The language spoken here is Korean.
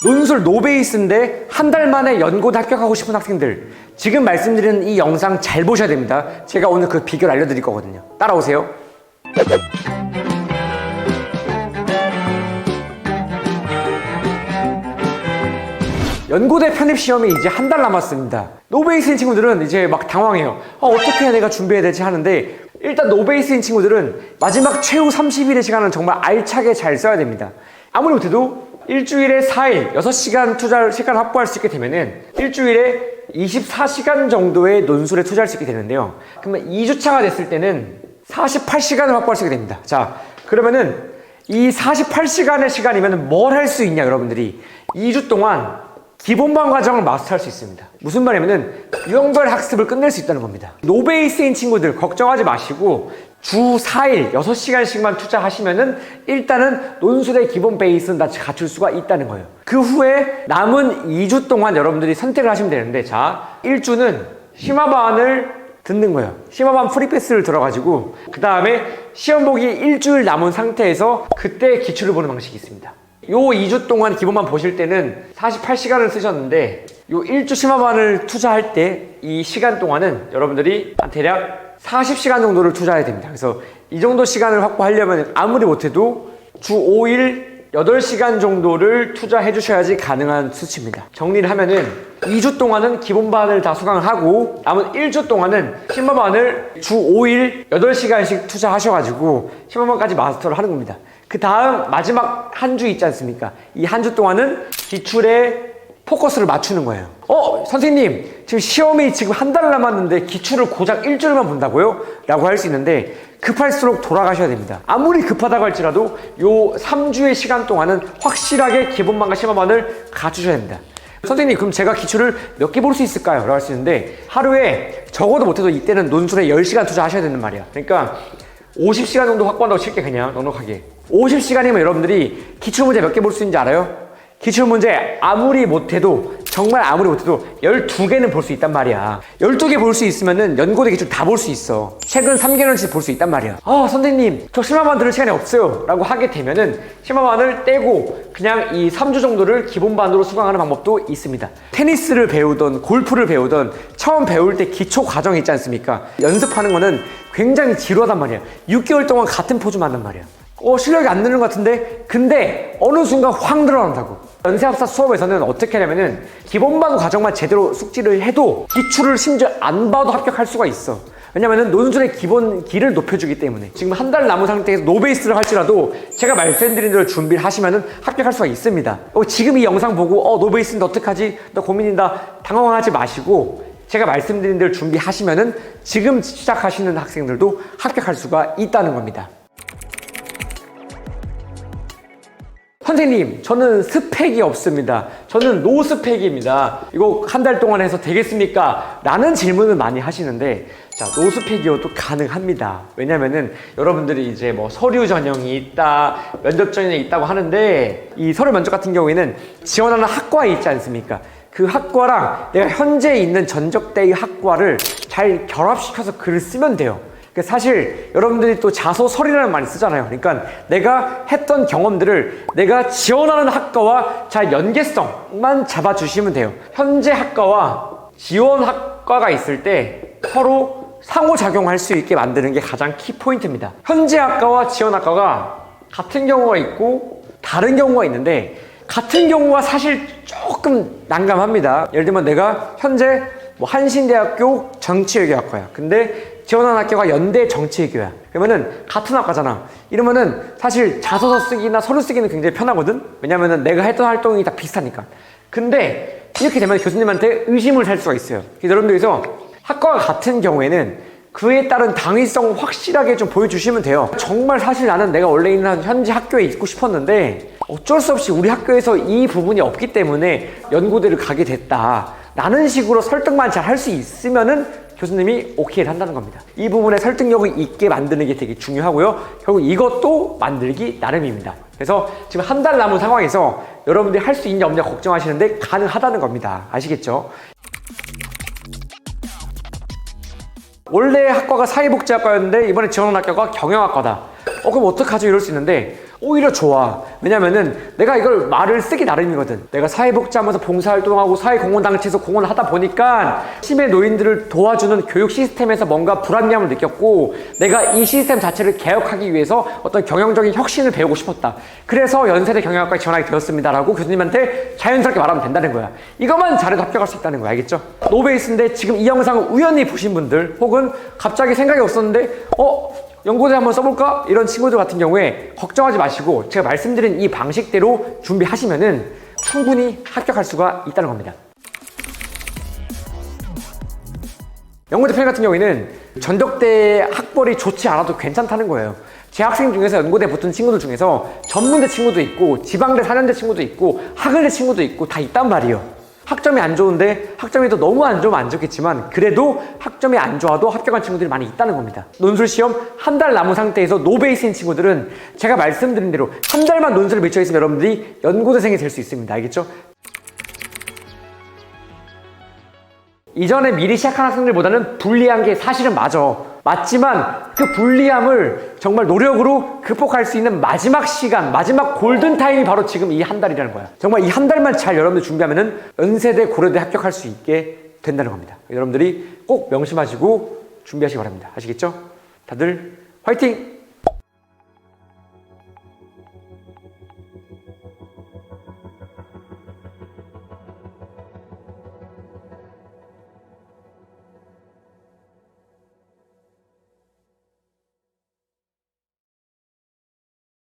논술 노베이스인데 한 달 만에 연고대 합격하고 싶은 학생들, 지금 말씀드리는 이 영상 잘 보셔야 됩니다. 제가 오늘 그 비결 알려드릴 거거든요. 따라오세요. 연고대 편입시험이 이제 한 달 남았습니다. 노베이스인 친구들은 이제 막 당황해요. 어떻게 해야 내가 준비해야 되지 하는데, 일단 노베이스인 친구들은 마지막 최후 30일의 시간은 정말 알차게 잘 써야 됩니다. 아무리 못해도 일주일에 4일, 6시간 투자 시간을 확보할 수 있게 되면은 일주일에 24시간 정도의 논술에 투자할 수 있게 되는데요. 그러면 2주차가 됐을 때는 48시간을 확보할 수 있게 됩니다. 자, 그러면은 이 48시간의 시간이면 뭘 할 수 있냐, 여러분들이. 2주 동안 기본반 과정을 마스터할 수 있습니다. 무슨 말이냐면은 유형별 학습을 끝낼 수 있다는 겁니다. 노베이스인 친구들 걱정하지 마시고 주 4일 6시간씩만 투자하시면은 일단은 논술의 기본 베이스는 다 갖출 수가 있다는 거예요. 그 후에 남은 2주 동안 여러분들이 선택을 하시면 되는데, 자, 1주는 심화반을 듣는 거예요. 심화반 프리패스를 들어가지고 그 다음에 시험 보기 일주일 남은 상태에서 그때 기출을 보는 방식이 있습니다. 요 2주 동안 기본만 보실 때는 48시간을 쓰셨는데, 요 1주 심화반을 투자할 때 이 시간 동안은 여러분들이 대략 40시간 정도를 투자해야 됩니다. 그래서 이 정도 시간을 확보하려면 아무리 못해도 주 5일 8시간 정도를 투자해 주셔야지 가능한 수치입니다. 정리를 하면은 2주 동안은 기본반을 다 수강을 하고 남은 1주 동안은 심화반을 주 5일 8시간씩 투자하셔가지고 심화반까지 마스터를 하는 겁니다. 그 다음 마지막 한 주 있지 않습니까? 이 한 주 동안은 기출에 포커스를 맞추는 거예요. 선생님, 지금 시험이 지금 한 달 남았는데 기출을 고작 일주일만 본다고요? 라고 할 수 있는데, 급할수록 돌아가셔야 됩니다. 아무리 급하다고 할지라도 요 3주의 시간 동안은 확실하게 기본반과 심화반을 갖추셔야 됩니다. 선생님, 그럼 제가 기출을 몇 개 볼 수 있을까요? 라고 할 수 있는데, 하루에 적어도 못해도 이때는 논술에 10시간 투자하셔야 되는 말이야. 그러니까 50시간 정도 확보한다고 칠게, 그냥 넉넉하게. 50시간이면 여러분들이 기출문제 몇 개 볼 수 있는지 알아요? 기출문제 정말 아무리 못해도 12개는 볼 수 있단 말이야. 12개 볼 수 있으면은 연고대 기출 다 볼 수 있어. 최근 3개월치 볼 수 있단 말이야. 선생님, 저 심화반 들을 시간이 없어요 라고 하게 되면은 심화반을 떼고 그냥 이 3주 정도를 기본반으로 수강하는 방법도 있습니다. 테니스를 배우던 골프를 배우던 처음 배울 때 기초 과정이 있지 않습니까? 연습하는 거는 굉장히 지루하단 말이야. 6개월 동안 같은 포즈 만단 말이야. 실력이 안 느는 것 같은데, 근데 어느 순간 확 늘어난다고. 연세합사 수업에서는 어떻게 하냐면은 기본반 과정만 제대로 숙지를 해도 기출을 심지어 안 봐도 합격할 수가 있어. 왜냐면은 논술의 기본 길을 높여주기 때문에. 지금 한 달 남은 상태에서 노베이스를 할지라도 제가 말씀드린 대로 준비를 하시면은 합격할 수가 있습니다. 지금 이 영상 보고 노베이스인데 어떡하지? 나 고민이다. 당황하지 마시고 제가 말씀드린 대로 준비하시면은 지금 시작하시는 학생들도 합격할 수가 있다는 겁니다. 선생님, 저는 스펙이 없습니다. 저는 노스펙입니다. 이거 한 달 동안 해서 되겠습니까? 라는 질문을 많이 하시는데, 자, 노스펙이어도 가능합니다. 왜냐면은 여러분들이 이제 뭐 서류 전형이 있다, 면접 전형이 있다고 하는데, 이 서류 면접 같은 경우에는 지원하는 학과에 있지 않습니까? 그 학과랑 내가 현재 있는 전적대의 학과를 잘 결합시켜서 글을 쓰면 돼요. 사실 여러분들이 또 자소서리라는 말을 쓰잖아요. 그러니까 내가 했던 경험들을 내가 지원하는 학과와 잘 연계성만 잡아주시면 돼요. 현재 학과와 지원 학과가 있을 때 서로 상호작용할 수 있게 만드는 게 가장 키포인트입니다. 현재 학과와 지원 학과가 같은 경우가 있고 다른 경우가 있는데, 같은 경우가 사실 조금 난감합니다. 예를 들면 내가 현재 한신대학교 정치외교학과야. 근데 지원하는 학교가 연대 정치외교야. 그러면은 같은 학과잖아. 이러면은 사실 자소서 쓰기나 서류 쓰기는 굉장히 편하거든? 왜냐면은 내가 했던 활동이 다 비슷하니까. 근데 이렇게 되면 교수님한테 의심을 살 수가 있어요. 그래서 여러분들께서 학과가 같은 경우에는 그에 따른 당위성 확실하게 좀 보여주시면 돼요. 정말 사실 나는 내가 원래 있는 현재 학교에 있고 싶었는데 어쩔 수 없이 우리 학교에서 이 부분이 없기 때문에 연고대를 가게 됐다. 라는 식으로 설득만 잘 할 수 있으면은 교수님이 오케이를 한다는 겁니다. 이 부분에 설득력을 있게 만드는 게 되게 중요하고요. 결국 이것도 만들기 나름입니다. 그래서 지금 한 달 남은 상황에서 여러분들이 할 수 있냐 없냐 걱정하시는데 가능하다는 겁니다. 아시겠죠? 원래 학과가 사회복지학과였는데 이번에 지원한 학교가 경영학과다. 그럼 어떡하죠? 이럴 수 있는데 오히려 좋아. 왜냐면은 내가 이걸 말을 쓰기 나름이거든. 내가 사회복지하면서 봉사활동하고 사회공헌단체에서 공헌을 하다 보니까 치매 노인들을 도와주는 교육 시스템에서 뭔가 불합리함을 느꼈고, 내가 이 시스템 자체를 개혁하기 위해서 어떤 경영적인 혁신을 배우고 싶었다. 그래서 연세대 경영학과에 지원하게 되었습니다라고 교수님한테 자연스럽게 말하면 된다는 거야. 이것만 잘해도 합격할 수 있다는 거야. 알겠죠? 노베이스인데 지금 이 영상을 우연히 보신 분들, 혹은 갑자기 생각이 없었는데 연고대 한번 써볼까? 이런 친구들 같은 경우에 걱정하지 마시고 제가 말씀드린 이 방식대로 준비하시면은 충분히 합격할 수가 있다는 겁니다. 연고대 편입 같은 경우에는 전덕대 학벌이 좋지 않아도 괜찮다는 거예요. 제 학생 중에서 연고대 붙은 친구들 중에서 전문대 친구도 있고 지방대 4년대 친구도 있고 학을대 친구도 있고 다 있단 말이에요. 학점이 안 좋은데, 학점이 또 너무 안 좋으면 안 좋겠지만 그래도 학점이 안 좋아도 합격한 친구들이 많이 있다는 겁니다. 논술시험 한 달 남은 상태에서 노베이스인 친구들은 제가 말씀드린 대로 한 달만 논술을 미쳐 있으면 여러분들이 연고대생이 될 수 있습니다. 알겠죠? 이전에 미리 시작한 학생들보다는 불리한 게 사실은 맞지만 그 불리함을 정말 노력으로 극복할 수 있는 마지막 시간, 마지막 골든타임이 바로 지금 이 한 달이라는 거야. 정말 이 한 달만 잘 여러분들 준비하면은 연세대, 고려대 합격할 수 있게 된다는 겁니다. 여러분들이 꼭 명심하시고 준비하시기 바랍니다. 아시겠죠? 다들 화이팅!